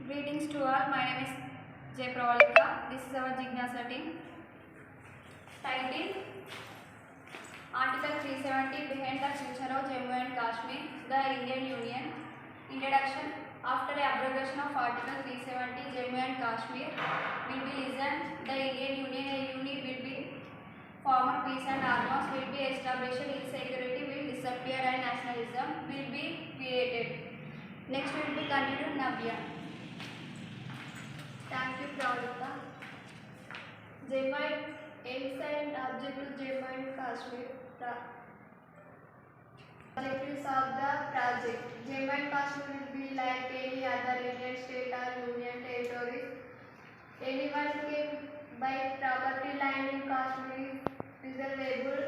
Greetings to all. My name is Jay Pravalika. This is our Jignasa team. Title: Article 370 Behind the Future of Jammu and Kashmir, the Indian Union. Introduction: After the abrogation of Article 370, Jammu and Kashmir will be listened. The Indian Union, a unit will be formed, peace and harmony will be established, insecurity will disappear and nationalism will be created. Next will be continued Navya. Thank you, Pravalika. Jammu aims and objectives Jammu and Kashmir. Objectives of the project. Jammu and Kashmir will be like any other Indian state or union territories. Anyone can buy property land in Kashmir is reservable.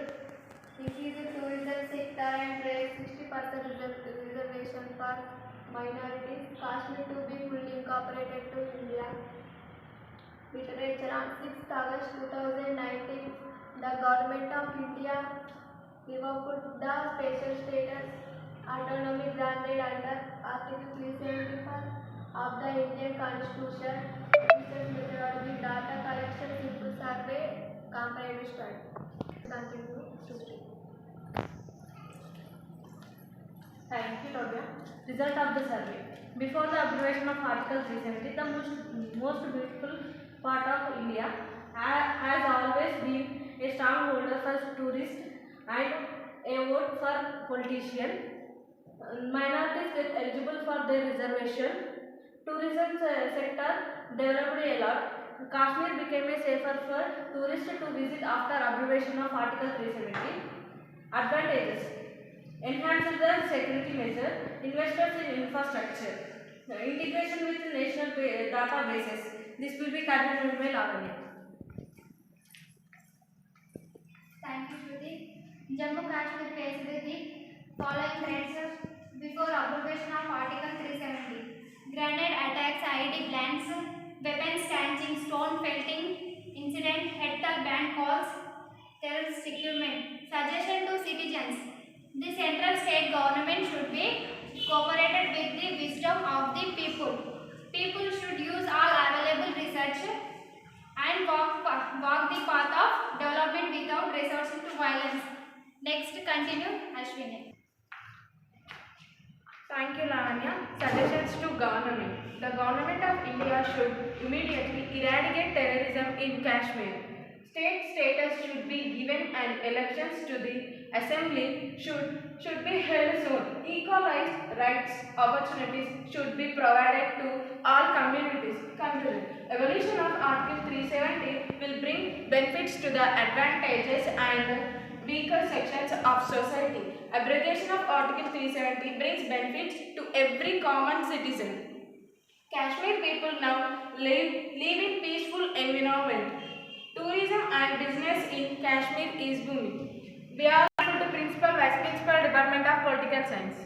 Increase the tourism sector and raise 60% reservation for minorities. Kashmir to be fully incorporated to India. Literature. On 6th August 2019, the Government of India revoked the special status autonomy granted under Article 374 of the Indian Constitution. Research methodology, data collection, simple survey, comparative study. Continue to speak. Thank you, Tovya. Result of the survey. Before the abrogation of Article 370, the most beautiful part of India has always been a strongholder for tourists and a vote for politicians. Minorities get eligible for their reservation. Tourism sector developed a lot. Kashmir became a safer for tourists to visit after abrogation of Article 370. Advantages: enhance the security measure, investors in infrastructure, integration with national databases. This will be continued by Lavanya. Thank you, Shruti. Jammu Kashmir faced the following threats before abrogation of Article 370. Grenade attacks, IED plants, weapons snatching, stone pelting incident, Hector ban calls, terrorist recruitment. Suggestion to citizens: the central state government should be cooperated with the wisdom of the people. People should use all available research and walk the path of development without resorting to violence. Next, continue Ashwini. Thank you, Lavanya. Suggestions to government. The government of India should immediately eradicate terrorism in Kashmir. State status should be given and elections to the assembly should be held soon. Equal rights opportunities should be provided to all communities. Conclusion. Evolution of Article 370 will bring benefits to the advantages and weaker sections of society. Abrogation of Article 370 brings benefits to every common citizen. Kashmir people now live in peaceful environment. Tourism and business in Kashmir is booming. We are the Principal Vice Principal, Department of Political Science.